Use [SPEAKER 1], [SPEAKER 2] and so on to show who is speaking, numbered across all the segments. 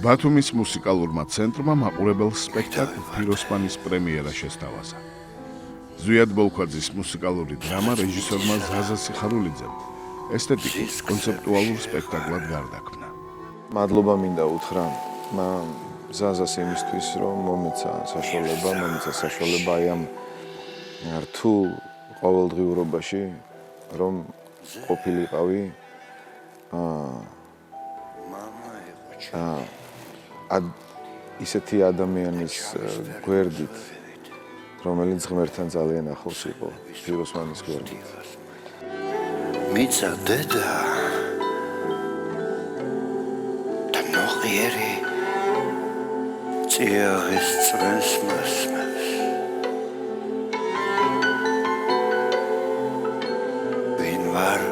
[SPEAKER 1] ბათუმის მუსიკალურმა ცენტრმა მაყურებელ სპექტაკლ ფიროსმანის პრემიერა შესთავაზა. ზვიად ბოლქვაძის მუსიკალური დრამა რეჟისორმა ზაზა სიხარულიძემ ესთეტიკურ კონცეპტუალურ სპექტაკლად გარდაქმნა.
[SPEAKER 2] მადლობა მინდა უთხრა ზაზას იმისთვის, რომ მომეცა საშუალება აი ამ რთულ ყოველდღიურობაში, რომ ყოფილიყავი ისეთი ადამიანის გვერდით, რომელიც ღმერთთან ძალიან ახლოს იყო, ფიროსმანის გვერდით.
[SPEAKER 3] მიცა დედა და ნოყიერი წიაღის წვენს მასმევს. ვინ ვარ?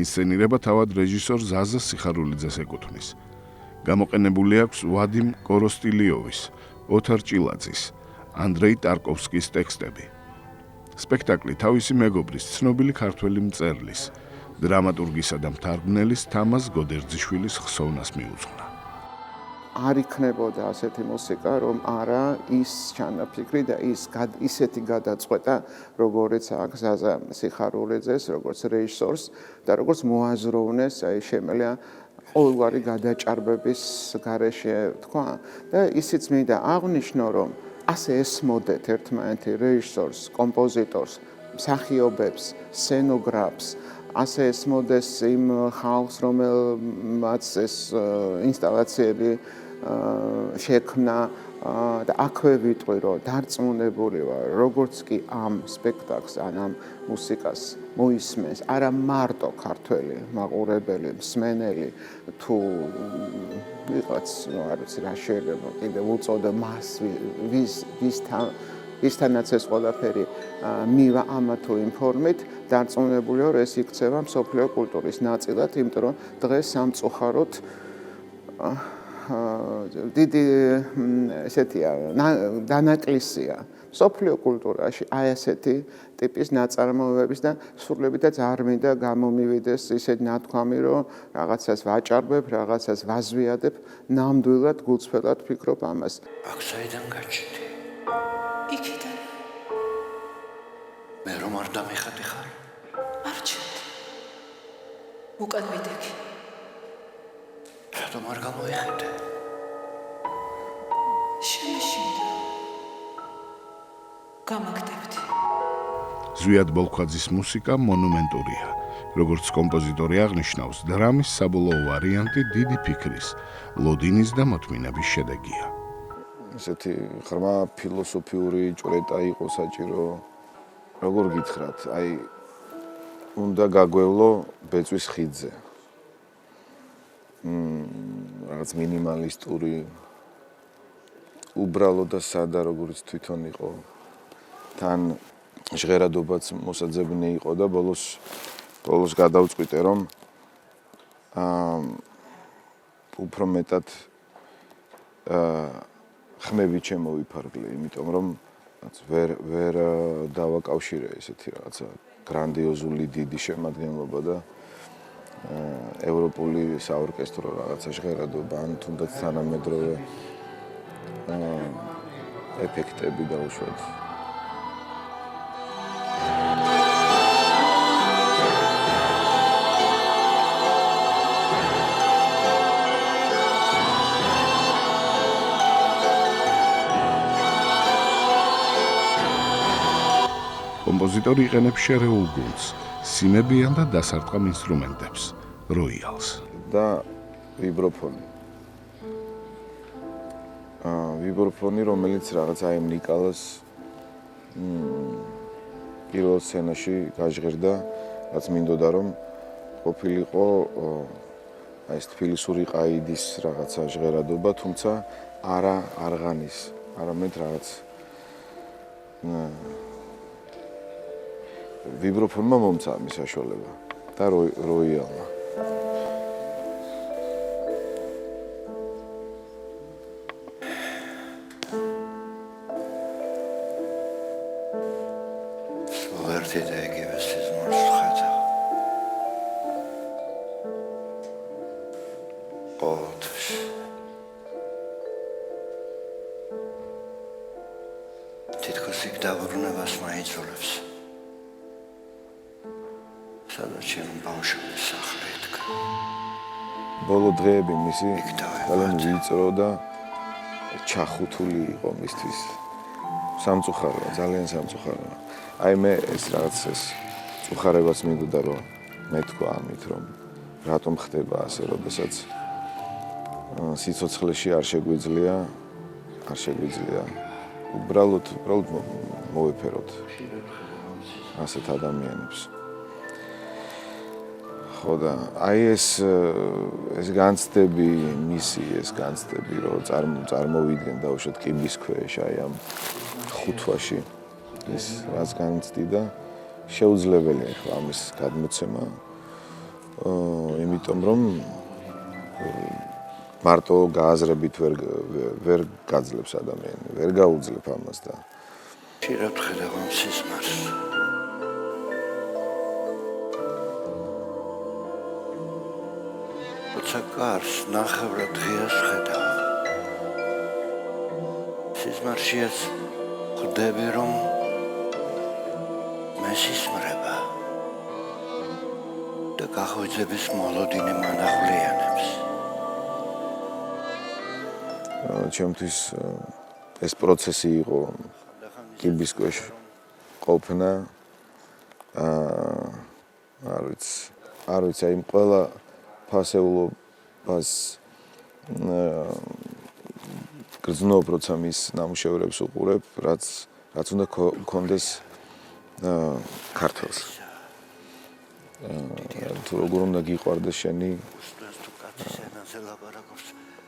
[SPEAKER 1] ინსცენირება თავად რეჟისორ ზაზა სიხარულიძეს ეკუთვნის. გამოყენებული აქვს ვადიმ კოროსტილიოვის, ოთარ ჭილაძის, ანდრეი ტარკოვსკის ტექსტები. სპექტაკლი თავისი მეგობრის, ცნობილი ქართველი მწერლის, დრამატურგისა და მთარგმნელის თამაზ გოდერძიშვილის ხსოვნას მიუძღვნა.
[SPEAKER 4] არ იქნებოდა ასეთი მუსიკა, რომ არა ის ჩანაფიქრი და ისეთი გადაწყვეტა, როგორიც აქვს ზაზა სიხარულიძეს, როგორც რეჟისორს და როგორც მოაზროვნეს, შემელია ყოველგვარი გადაჭარბების გარეშე თქვა და ისიც მინდა აღვნიშნო, რომ ასე ესმოდეთ ერთმანეთი რეჟისორს, კომპოზიტორს, მსახიობებს, სცენოგრაფს, ასე ესმოდეს იმ ხალხს, რომელმაც ეს ინსტალაციები შექმნა და აქვე ვიტყვი, რომ დარწმუნებული ვარ, როგორც კი ამ სპექტაკლს, ამ მუსიკას მოისმენს, არა მარტო ქართველი მაყურებელი, მსმენელი, თუ ვიღაც, არ ვიცი რა შეიძლება კიდევ უწოდო მას, ვისთანაც ეს ყველაფერი მივა ამა თუ იმ ფორმით, დარწმუნებული ვარ, ეს იქცევა მსოფლიო კულტურის ნაწილად, იმიტომ რომ დღეს სამწუხაროდ დიდი ესეთია დანაკლისია მსოფლიო კულტურაში აი ესეთი ტიპის ნაწარმოებების და სრულებითაც არ მინდა გამომივიდეს ისეთი ნათქვამი, რომ რაღაცას ვაჭარბებ, რაღაცას ვაზვიადებ, ნამდვილად გულწრფელად ვფიქრობ ამას.
[SPEAKER 3] აქ საიდან გაჩნდი?
[SPEAKER 5] იქიდან.
[SPEAKER 3] მე რომ არ დამიხატე ხარ?
[SPEAKER 5] არ ჩნდი. უკან ვიდექი.
[SPEAKER 3] რატომ არ გამოიხედე?
[SPEAKER 5] შემეშინდა. გამაგდებდი.
[SPEAKER 1] ზვიად ბოლქვაძის მუსიკა მონუმენტურია. როგორც კომპოზიტორი აღნიშნავს, დრამის საბოლოო ვარიანტი დიდი ფიქრის, ლოდინის და მოთმინების შედეგია.
[SPEAKER 2] ესეთი ღრმა ფილოსოფიური ჭრეტა იყო საჭირო. როგორ გითხრათ, აი უნდა გაგვევლო ბეწვის ხიდზე. რაღაც მინიმალისტური უბრალო და სადა როგორც თვითონ იყო. თან ჟღერადობაც მოსაძებნი იყო და ბოლოს გადავწყვიტე, რომ უფრო მეტად ხმები ჩემოვიფარგლე, იმიტომ რომ ვერ დავაკავშირე ესეთი რაღაცა გრანდიოზული დიდი შემადგენლობა და ევროპული საორკესტრო რაღაცა ჟღერადობა, ან თუნდაც თანამედროვე ეფექტები დაუშვათ.
[SPEAKER 1] კომპოზიტორი იყენებს შერეულ გუნდს, სიმებიან და დასარტყამ ინსტრუმენტებს, როიალს
[SPEAKER 2] და ვიბროფონი. ვიბროფონი, რომელიც რაღაც აი ნიკალას პირველ სცენაში გაჟღერდა, რაც მინდოდა რომ ყოფილიყო აი ეს თბილისური ყაიდის რაღაცა ჟღერადობა, თუმცა არა არღანის, არამედ რაღაც ვიბროფონმა მომცა ამის საშუალება და როიალმა.
[SPEAKER 3] ვერთი და იგივე სიზმარს ვხედავ. ყოველთვის. თითქოს იქ დაბრუნებას მაიძულებს. სადაც ჩემი ბავშვი სახლი იდგა.
[SPEAKER 2] ბოლო დღეები მისი
[SPEAKER 3] იქ დავეღოთ.
[SPEAKER 2] ძალიან ვიწრო და ჩახუთული იყო მისთვის. სამწუხაროა, ძალიან სამწუხაროა. აი მე ეს რაღაც ეს წუხარებას მინდოდა რომ მეთქვა ამით რომ რატომ ხდება ასე, როდესაც სიცოცხლეში არ შეგვიძლია უბრალოდ მოვეფეროთ ასეთ ადამიანებს. ხო და აი ეს განცდები მისი, ეს განცდები რომ წარმოვიდგენ დაუშვათ კიბის ქვეშ აი ამ 5 თვაში ის რაც განცდიდა შეუძლებელია ხო ამის გადმოცემა. იმიტომ რომ მარტო გააზრებით ვერ გაძლებს ადამიანი, ვერ გაუძლებ ამას და
[SPEAKER 3] ხშირად ხედავ ამ სიზმარს. როცა კარს ნახევრად ღიას ხედავ. სიზმარშიაც ხვდები რომ მესისმრება და გახვეწების მოლოდინი მანახვლიანებს.
[SPEAKER 2] ჩემთვის ეს პროცესი იყო კიბის ქვეშ ყოფნა. არ ვიცი, აი ყველა ფასეულობას გრძნობ, როცა მის ნამუშევრებს უყურებ, რაც უნდა გქონდეს ქართლს. თუ როგორ უნდა გიყვარდეს შენი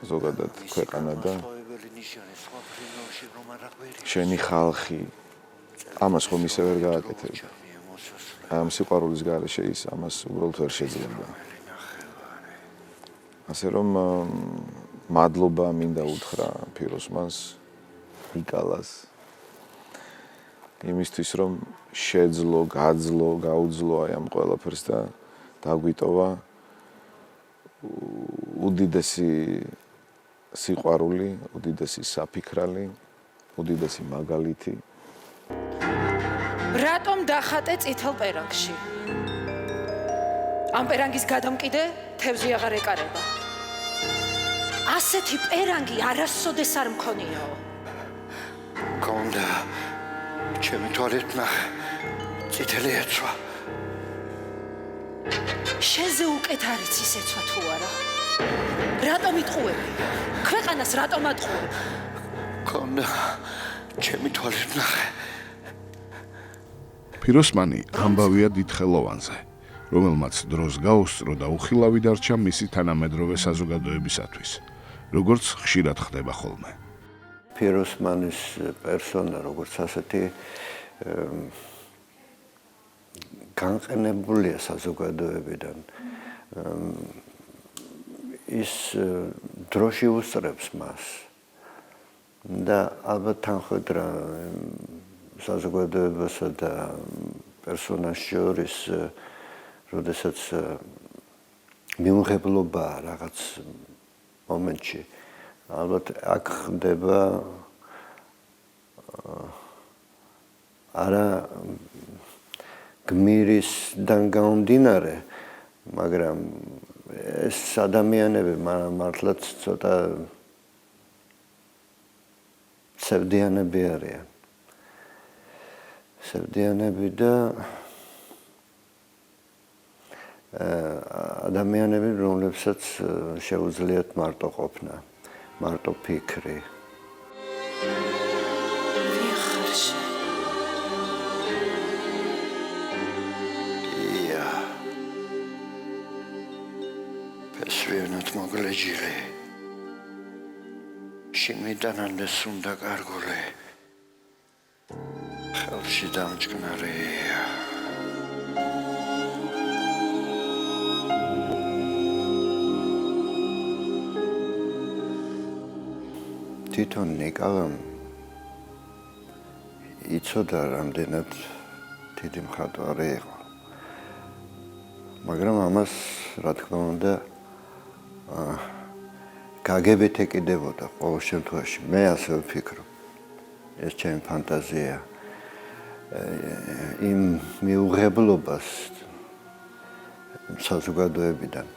[SPEAKER 2] ზოგადად ქვეყანა და შენი ხალხი, ამას ხომ ისე ვერ გააკეთებ. ამ სიყვარულის გარეშე ის ამას უბრალოდ ვერ შეძლება. ასე რომ მადლობა მინდა უთხრა ფიროსმანს, იკალას იმისთვის რომ შეძლო, გაძლო, გაუძლო აი ამ ყველაფერს და დაგვიტოვა უდიდესი სიყვარული, უდიდესი საფიქრალი, უდიდესი მაგალითი.
[SPEAKER 5] რატომ დახატე წითელ პერანგში? ამ პერანგის გადამკიდე თევზი აღარ ეკარება. ასეთი პერანგი არასოდეს არ მქონიაო.
[SPEAKER 3] კონდა ჩემი თვალით ნახე წითელი ეცვა.
[SPEAKER 5] შენზე უკეთ არის ის ეცვა თუ არა? რატომ იტყუები? ქვეყანას რატომ ატყუები?
[SPEAKER 3] კონდა ჩემი თვალით ნახე.
[SPEAKER 1] ფიროსმანი ამბავია დიდხელოვანზე, რომელმაც დროს გაუსწრო და უხილავი დარჩა მისი თანამედროვე საზოგადოებისათვის, როგორც ხშირად ხდება ხოლმე.
[SPEAKER 3] ფიროსმანის პერსონა როგორც ასეთი განყენებულია საზოგადოებიდან. ის დროში უსწრებს მას და ალბათ თანხმდრა საზოგადოებასა და პერსონას შორის, როდესაც მიუღებლობა რაღაც მომენტში, ალბათ აქ ხდება არა გმირისგან გამომდინარე, მაგრამ ეს ადამიანები მართლაც ცოტა სევდიანები არიან. სევდიანები და ადამიანები, რომლებსაც შეუძლიათ მარტო ყოფნა, მარტო ფიქრი.
[SPEAKER 5] ვიხარში.
[SPEAKER 3] ია. ფესვიანად მოგლეჯილი. შინმიდანამდე სუნდა კარგული. ხელში დამჭკნარია. თვითონ ნიკალამ იცოდა რამდენად დიდი მხატვარი იყო. მაგრამ ამას, რა თქმა უნდა, გაგებით ეკიდებოდა ყოველ შემთხვევაში. მე ასე ვფიქრობ. ეს ჩემი ფანტაზია. იმ მიუღებლობას საზოგადოებიდან.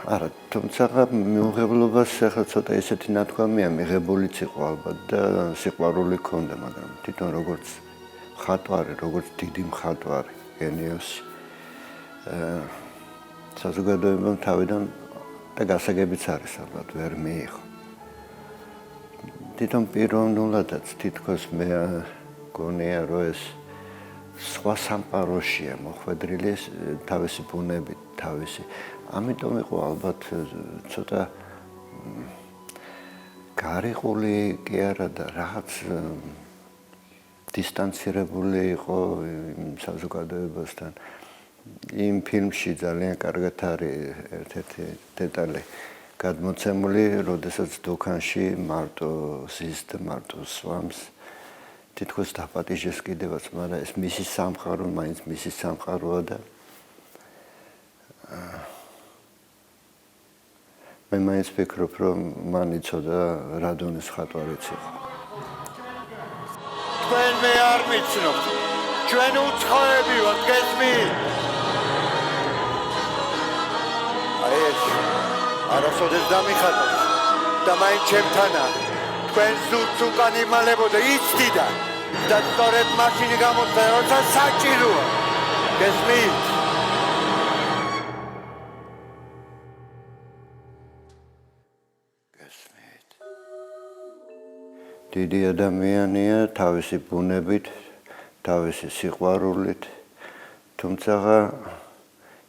[SPEAKER 3] არა, თუმცა მიუღებლობას ახლა ცოტა ესეთი ნათქვამია, მიღებულიც იყო ალბათ და სიყვარული ჰქონდა, მაგრამ თვითონ როგორც მხატვარი, როგორც დიდი მხატვარი, გენიოსი. საზოგადოებამ თავიდან და გასაგებიც არის ალბათ ვერ მიიღო. თვითონ პიროვნულადაც თითქოს მე გონია რომ ეს სხვა სამყაროშია მოხვედრილი თავისი ბუნებით, თავისი. ამიტომ იყო ალბათ ცოტა გარიყული კი არა და რაღაც დისტანცირებული იყო იმ საზოგადოებასთან. იმ ფილმში ძალიან კარგად არის ერთ-ერთი დეტალი გადმოცემული, როდესაც დოქანში მარტო ზის და მარტო სვამს. თითქოს დაპატიჟეს კიდევაც, მაგრამ ეს მისი სამყარო, მაინც მისი სამყაროა და მე მაინც ვფიქრობ, რომ მან იცოდა რა დონის მხატვარიც იყო.
[SPEAKER 6] თქვენ მე არ მიცნობთ. ჩვენ უცხოები ვართ, გესმით? აი ეს არასოდეს დამიხატოთ და მაინც ჩემთანა თქვენ ზურგს უკან იმალებოდა იცდიდა და სწორედ მაშინ გამოწვე, როცა საჭიროა. გესმით?
[SPEAKER 3] დიდი ადამიანია თავისი ბუნებით, თავისი სიყვარულით, თუმცა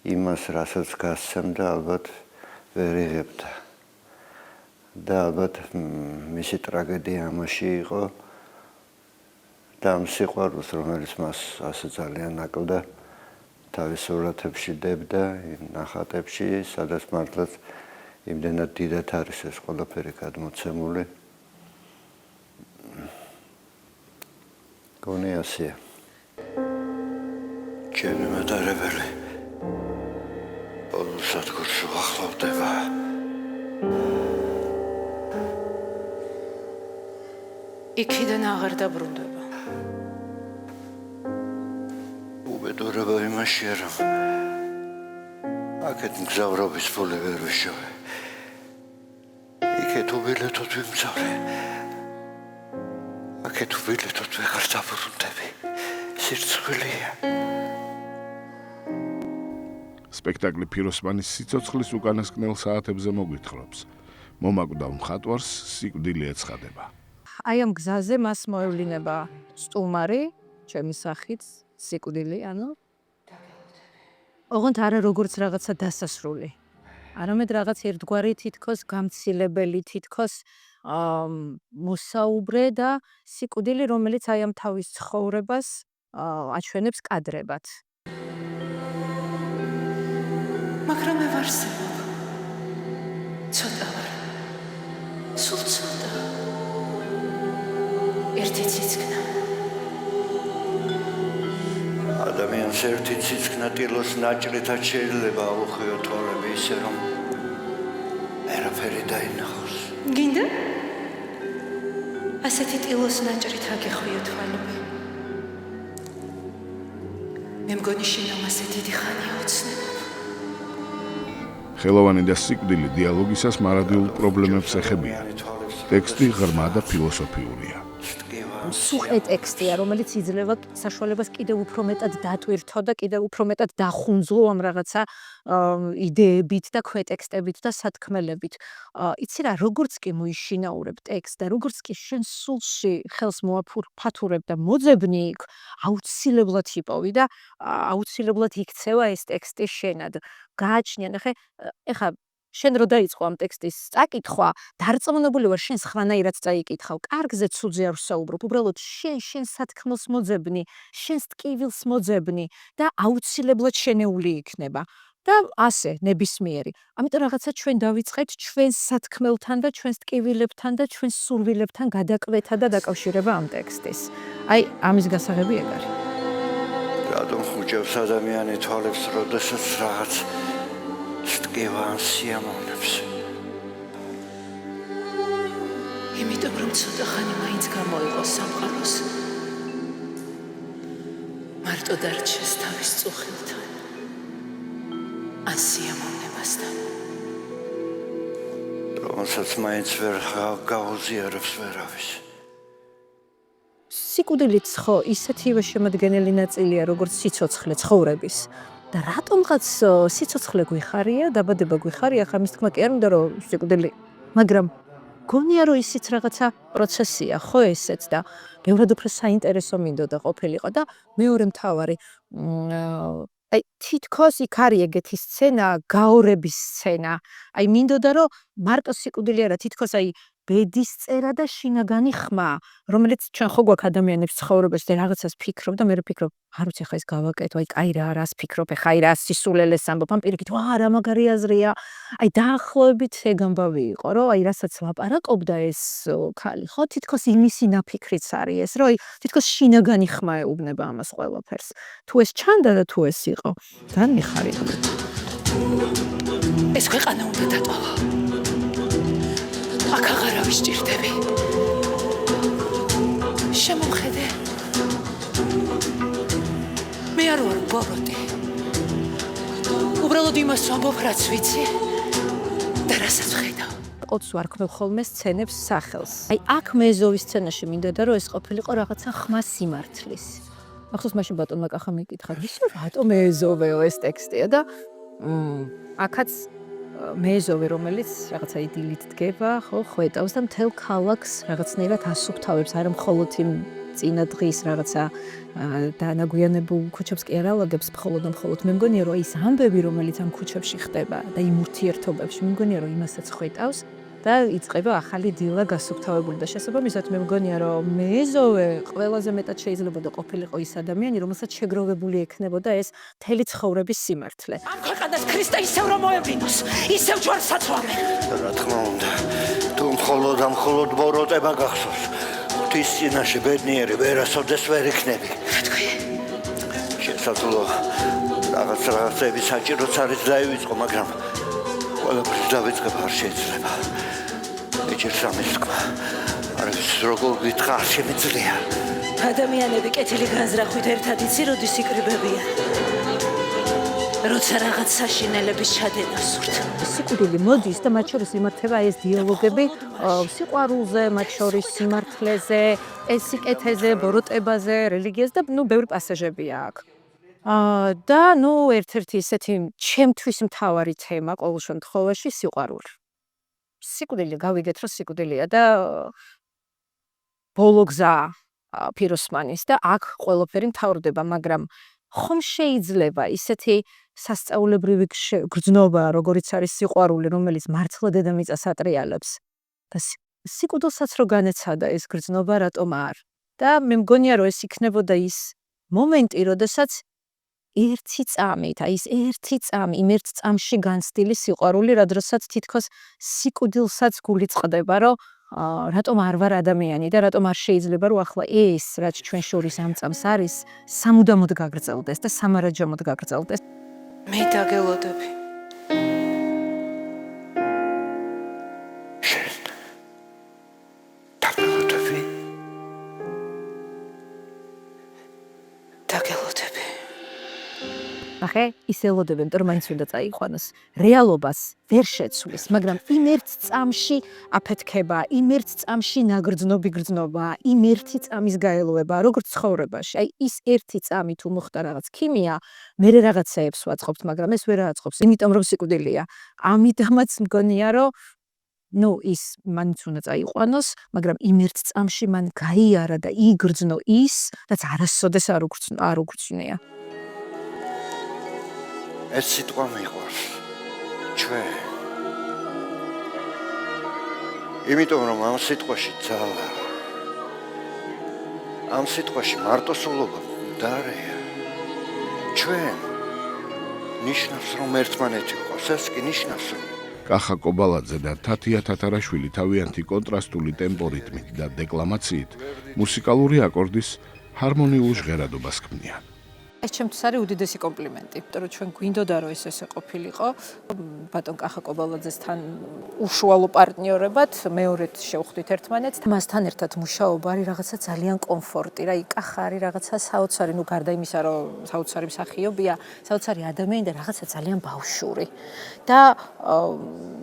[SPEAKER 3] იმას, რასაც გასცემდა, ალბათ ვერ იღებდა. და ალბათ მისი ტრაგედია ამაში იყო და ამ სიყვარულს, რომელიც მას ასე ძალიან აკლდა, თავის სურათებში დებდა, ნახატებში, სადაც მართლაც იმდენად დიდად არის ეს ყველაფერი გადმოცემული. გონიასია.
[SPEAKER 6] ჩემი მატარებელი ბოლო სადგურს უახლოვდება.
[SPEAKER 5] იქიდან აღარ დაბრუნდება.
[SPEAKER 6] უბედურება იმაშია, რომ აქეთ მგზავრობის ფული ვერ ვიშოვე. იქეთ უბილეთოთ ვიმგზავრე. აქეთ უბილეთოთ ვეღარ დაბრუნდები. სირცხვილია.
[SPEAKER 1] სპექტაკლი ფიროსმანის სიცოცხლის უკანასკნელ საათებზე მოგვითხრობს. მომაკვდავ მხატვარს სიკვდილი ეცხადება.
[SPEAKER 7] აი ამ გზაზე მას მოევლინება სტუმარი, ჩემი სახით, სიკვდილი, ანუ ოღონდ არა როგორც რაღაცა დასასრული. არამედ რაღაც ერთგვარი თითქოს გამცილებელი, თითქოს მოსაუბრე და სიკვდილი, რომელიც აი ამ თავის ცხოვრებას აჩვენებს კადრებად.
[SPEAKER 5] მაგრამ მე ვარსებობ. ცოტა ვარ. სულ ცოტა. ერთი ციცქნა.
[SPEAKER 6] ადამიანს ერთი ციცქნა ტილოს ნაჭრითაც შეიძლება აუხიო თვალები ისე, რომ ვერაფერი დაინახოს.
[SPEAKER 5] გინდა? ასეთი ტილოს ნაჭრით აგეხვიო თვალები. მე მგონი შინამ ასე დიდი ხანია უცნებ.
[SPEAKER 1] ხელოვანი და სიკვდილი დიალოგისას მარადიულ პრობლემებს ეხებიან. ტექსტი ღრმა და ფილოსოფიურია.
[SPEAKER 7] სუხე ტექსტია, რომელიც იძლევა საშუალებას კიდევ უფრო მეტად დატვირთო და კიდევ უფრო მეტად დახუნძლო ამ რაღაცა იდეებით და ქვეტექსტებით და სათქმელებით. იცი რა, როგორც კი მოიშინაურებ ტექსტს და როგორც კი შენ სულში ხელს მოაფათურებ და მოძებნი იქ, აუცილებლად იპოვი და აუცილებლად იქცევა ეს ტექსტი შენად. გააჩნია, ეხა შენ რო დაიწყო ამ ტექსტის წაკითხვა, დარწმუნებული ვარ, შენ სხვანაირად წაიკითხავ. კარგზე ცუძე არ ვსაუბრობ, უბრალოდ შენ სათქმელს მოძებნი, შენს ტკივილს მოძებნი და აუცილებლად შენეული იქნება. და ასე ნებისმიერი. ამიტომ რაღაცა ჩვენ დავიწყეთ ჩვენს სათქმელთან და ჩვენს ტკივილებთან და ჩვენს სურვილებთან გადაკვეთა და დაკავშირება ამ ტექსტის. აი, ამის გასაღები ეგ არის.
[SPEAKER 6] რატომ ხუჭებს ადამიანი თვალებს, როდესაც რაღაც ტკივა ან სიამოვნებს.
[SPEAKER 5] იმიტომ რომ ცოტა ხანი მაინც გამოიყო სამყაროს. მარტო დარჩეს თავის წუხილთან. ან სიამოვნებასთან.
[SPEAKER 6] რომელსაც მაინც ვერ გაუზიარებს ვერავის.
[SPEAKER 7] სიკვდილიც ხო ისეთივე შემადგენელი ნაწილია, როგორც სიცოცხლე ცხოვრების. და რატომღაც სიცოცხლე გვიხარია, დაბადება გვიხარია, ხა მის თქმა კი არ უნდა რომ სიკვდილი, მაგრამ გონია რომ ისიც რაღაცა პროცესია, ხო ესეც და ბევრად უფრო საინტერესო მინდოდა ყოფილიყო და მეორე მთავარი აი თითქოს იქ არის ეგეთი სცენა, გაორების სცენა. აი მინდოდა რომ მარტო სიკვდილი არა, თითქოს აი ბედის წერა და შინაგანი ხმა, რომელიც ჩვენ ხო გვაქვს ადამიანებს ცხოვრებაში და რაღაცას ფიქრობ და მე ვფიქრობ, არ ვიცი ხა ეს გავაკეთო, აი კაი რა, რას ფიქრობ, ხა აი რა სისულელეს ამბობ, ამ პირიქით, ვა რა მაგარი აზრია. აი დაახლოებით ეგ ამბავი იყო, რომ აი რასაც ლაპარაკობდა ეს ქალი, ხო, თითქოს იმისი ნაფიქრიც არის ეს, რომ აი თითქოს შინაგანი ხმა ეუბნება ამას ყველაფერს. თუ ეს ჩანდა და თუ ეს იყო, განმიხარია.
[SPEAKER 5] ეს ქვეყანა უნდა დატოვა. აქ აღარავის ჭირდები. შემომხედე. მე არ ვარ ბოროტი. უბრალოდ იმას ვამბობ, რაც ვიცი და რასაც ვხედავ.
[SPEAKER 7] ყოც ვარქმევ ხოლმე სცენებს სახელს. აი აქ მეზოვის სცენაში მინდოდა რომ ეს ყოფილიყო რაღაცა ხმა სიმართლის. ახსოვს მაშინ ბატონმა კახა მიკითხა, ისე რატომ მეზოვეო ეს ტექსტია და აქაც მეზოვე რომელიც რაღაცა იდილით დგება, ხო, ხვეტავს და მთელ ქალაქს რაღაცნაირად ასუფთავებს, არა მხოლოდ იმ წინა დღის რაღაცა დანაგვიანებულ ქუჩებს კი არ ალაგებს, მხოლოდ მე მგონია რომ ის ამბები რომელიც ამ ქუჩებში ხდება და იმ ურთიერთობებში მე მგონია რომ იმასაც ხვეტავს და იწყება ახალი დილა გასუფთავებული და შესაბამისად მე მგონია რომ მეზოვე ყველაზე მეტად შეიძლება და ყოფილიყო ის ადამიანი რომელსაც შეგროვებული ექნებოდა ეს მთელი ცხოვრების სიმართლე.
[SPEAKER 5] ამ ქვეყანას ქრისტე ისევ რომ მოევლინოს, ისევ ჯვარს აცვამენ.
[SPEAKER 6] რა თქმა უნდა, თუ მხოლოდ ბოროტება გახსოვს, ღვთის წინაშე ბედნიერი ვერასოდეს ვერ იქნები.
[SPEAKER 5] რა თქვი?
[SPEAKER 6] შესაძლოა რაღაცები საჭიროც არის დაივიწყო, მაგრამ ყველაფერს დავიწყება არ შეიძლება. ეჭირს ამის თქმა. არ ვიცი როგორ გითხრა არ შემიძლია.
[SPEAKER 5] ადამიანები კეთილი განზრახვით ერთად იცი როდის იკრიბებიან. როცა რაღაც საშინელების ჩადენა სურთ.
[SPEAKER 7] სიკვდილი მოდის და მათ შორის იმართება ეს დიალოგები სიყვარულზე, მათ შორის სიმართლეზე, ეს სიკეთეზე, ბოროტებაზე, რელიგიაზე და ნუ ბევრი პასაჟებია აქ. და ნუ ერთ-ერთი ისეთი ჩემთვის მთავარი თემა ყოველ შემთხვევაში სიყვარული. სიკვდილი გავიგეთ რომ სიკვდილია და ბოლო გზა პიროსმანის და აქ ყველაფერი მთავრდება, მაგრამ ხომ შეიძლება ისეთი სასწაულებრივი გრძნობა, როგორიც არის სიყვარული, რომელიც მართლა დედამიწას ატრიალებს და სიკვდილსაც რო განეცადა ეს გრძნობა, რატომ არ? და მე მგონია რომ ეს იქნებოდა ის მომენტი, როდესაც ერთი წამით, აი ეს ერთი წამი, იმ ერთ წამში განცდილი სიყვარული, რა დროსაც თითქოს სიკვდილსაც გული წყდება, რომ რატომ არ ვარ ადამიანი და რატომ არ შეიძლება რომ ახლა ეს, რაც ჩვენ შორის ამ წამს არის, სამუდამოდ გაგრძელდეს და სამარაჯამოდ გაგრძელდეს.
[SPEAKER 5] მე დაგელოდები. დაგელოდები.
[SPEAKER 7] ახე, ის ელოდებენ, რომ მაინც უნდა წაიყვანოს. რეალობას ვერ შეცვლის, მაგრამ იმ ერთ წამში აფეთქება, იმ ერთ წამში ნაგრძნობი გრძნობა, იმ ერთი წამის გაელოება, როგორც ცხოვრებაში. აი, ის ერთი წამი თუ მოხდა რაღაც ქიმია, მე რაღაცეებს ვაწყობთ, მაგრამ ეს ვერ აწყობს, იმიტომ რომ სიკვდილია. ამიტომაც მგონია, რომ ნუ ის მაინც უნდა წაიყვანოს, მაგრამ იმ ერთ წამში მან გაიარა და იგრძნო ის, რაც არასოდეს არ უგრძნია.
[SPEAKER 6] ეს სიტყვა მიყვარს. ჩვენ. იმიტომ რომ ამ სიტყვაში ძალა. ამ სიტყვაში მარტოსულობა მდარეა. ჩვენ. ნიშნავს რომ ერთმანეთი გვყავს, ეს კი ნიშნავს რომ
[SPEAKER 1] კახა კობალაძე და თათია თათარაშვილი თავიანთი კონტრასტული ტემპორიტმით და დეკლამაციით მუსიკალური აკორდის ჰარმონიულ ჟღერადობას ქმნიან.
[SPEAKER 7] ეს ჩემთვის არის უდიდესი კომპლიმენტი, იმიტომ რომ ჩვენ გვინდოდა რომ ესე ყოფილიყო ბატონ კახა კობალაძესთან უშუალო პარტნიორებად, მეორედ შევხვდით ერთმანეთს, მასთან ერთად მუშაობა არის რაღაცა ძალიან კომფორტი, რა კახა არის რაღაცა საოცარი, ნუ გარდა იმისა რომ საოცარი მსახიობია, საოცარი ადამიანი და რაღაცა ძალიან ბავშვური. და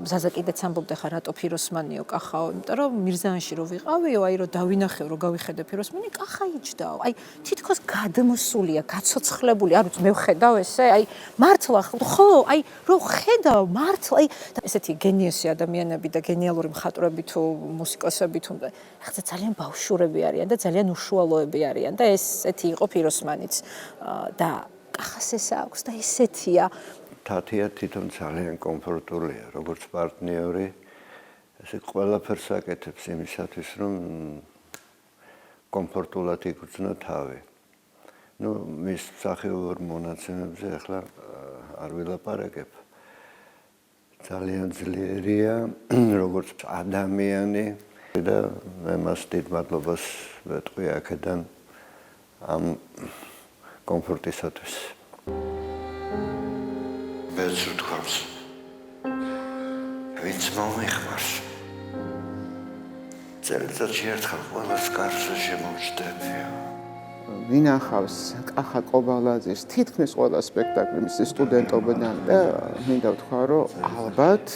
[SPEAKER 7] ზაზა კიდეც ამბობდა ხა რატო ფიროსმანიო კახაო, იმიტომ რომ მირზაანში რო ვიყავიო, აი რომ დავინახევ, რომ გავიხედე ფიროსმანი, კახა იჯდაო. აი თითქოს გადმოსულია, გაცოცხლებული, არ ვიცი, მე ვხედავ ესე, აი მართლა ხო, აი რო ხედავ, მართლა, აი ესეთი გენიოსი ადამიანები და გენიალური მხატვრები თუ მუსიკოსები თუ რაღაცა ძალიან ბავშვურები არიან და ძალიან უშუალოები არიან და ესეთი იყო ფიროსმანიც და კახას ეს აქვს და ესეთია.
[SPEAKER 3] თათია თვითონ ძალიან კომფორტულია, როგორც პარტნიორი, ესე ყველაფერს აკეთებს იმისათვის, რომ კომფორტულად იგრძნო თავი. ნუ მის მსახიობ მონაცემებზე ახლა არ ვილაპარაკებ. ძალიან ძლიერია, როგორც ადამიანი და მე მას დიდ მადლობას ვეტყვი აქედან ამ კომფორტისათვის.
[SPEAKER 6] მეც ვთქვამს, ვინც მომიხმარს, წელიწადში ერთხელ ყველას კარზე შემოვჯდებია.
[SPEAKER 4] ვინახავს კახა კობალაძის თითქმის ყველა სპექტაკლი მისი სტუდენტობიდან და მინდა ვთქვა, რომ ალბათ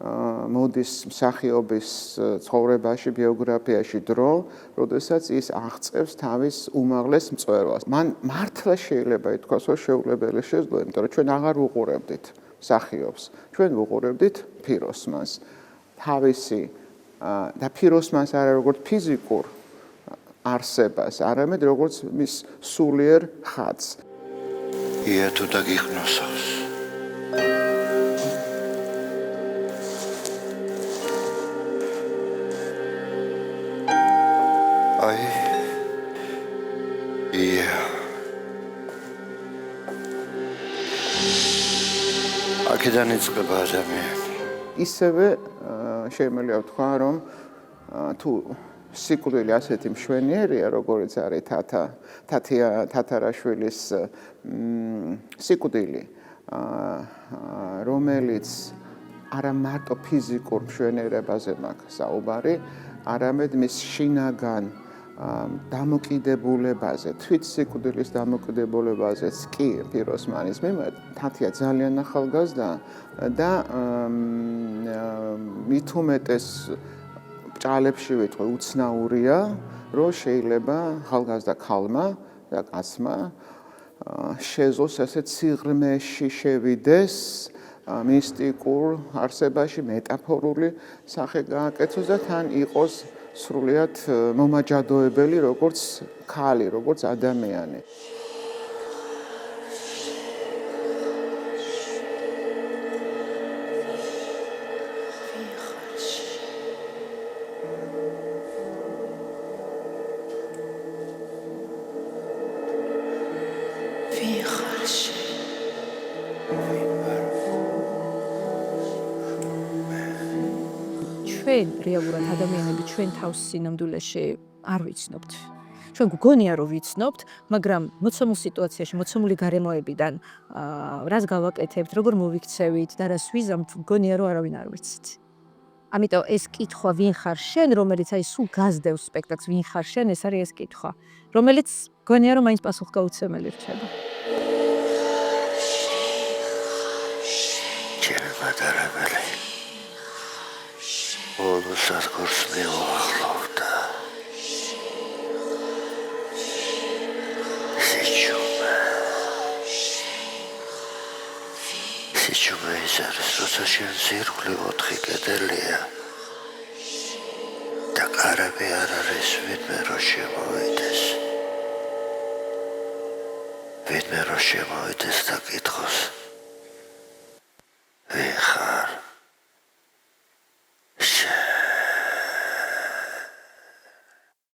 [SPEAKER 4] მოდის მსახიობის ცხოვრებაში, ბიოგრაფიაში დრო, როდესაც ის აღწევს თავის უმაღლეს მწვერვალს. მან მართლა შეიძლება ითქვას, რომ შეუძლებელი შეძლო, იმიტომ რომ ჩვენ აღარ ვუყურებდით მსახიობს. ჩვენ ვუყურებდით ფიროსმანს. თავისი და ფიროსმანს არა როგორც ფიზიკურ არსებას, არამედ როგორც მის სულიერ ხატს.
[SPEAKER 6] ია თუ დაგიხნოსავს. აი ია აქედან იწყება ადამიანი.
[SPEAKER 4] ისევე შემიძლია ვთქვა, რომ თუ სიკვდილი ასეთი მშვენიერია, როგორც არის თათარაშვილის სიკვდილი, რომელიც არა მარტო ფიზიკურ მშვენიერებაზე მაქვს საუბარი, არამედ მის შინაგან დამოკიდებულებაზე, თვით სიკვდილის დამოკიდებულებაზეც კი ფიროსმანის მიმართ, თათია ძალიან ახალგაზრდა და მით უმეტეს ჭალებში ვიტყვი უცნაურია, რომ შეიძლება ახალგაზრდა ქალმა და კაცმა შეზოს ასეთ სიღრმეში შევიდეს მისტიკურ არსებაში მეტაფორული სახე გააკეთოს და თან იყოს სრულიად მომაჯადოებელი როგორც ქალი, როგორც ადამიანი.
[SPEAKER 7] ჩვენ რეალურად ადამიანები ჩვენ თავს სინამდვილეში არ ვიცნობთ. ჩვენ გვგონია რომ ვიცნობთ, მაგრამ მოცემულ სიტუაციაში, მოცემული გარემოებიდან რას გავაკეთებთ, როგორ მოვიქცევით და რას ვიზამთ, გვგონია რომ არავინ არ ვიცით. ამიტომ ეს კითხვა ვინ ხარ შენ, რომელიც აი სულ გაზდევს სპექტაკლს, ვინ ხარ შენ, ეს არის ეს კითხვა, რომელიც გვგონია რომ მაინც პასუხგაუცემელი რჩება.
[SPEAKER 6] ჩემი პატარებელი όλο საზღვრს მივახლოვდა. სიჩუმე ის არის, როცა შენ ზირგვლი 4 კედელია და კარები არ არის, ვინმე რომ შემოვიდეს. ვინმე რომ შემოვიდეს და კითხოს, ვინ ხარ?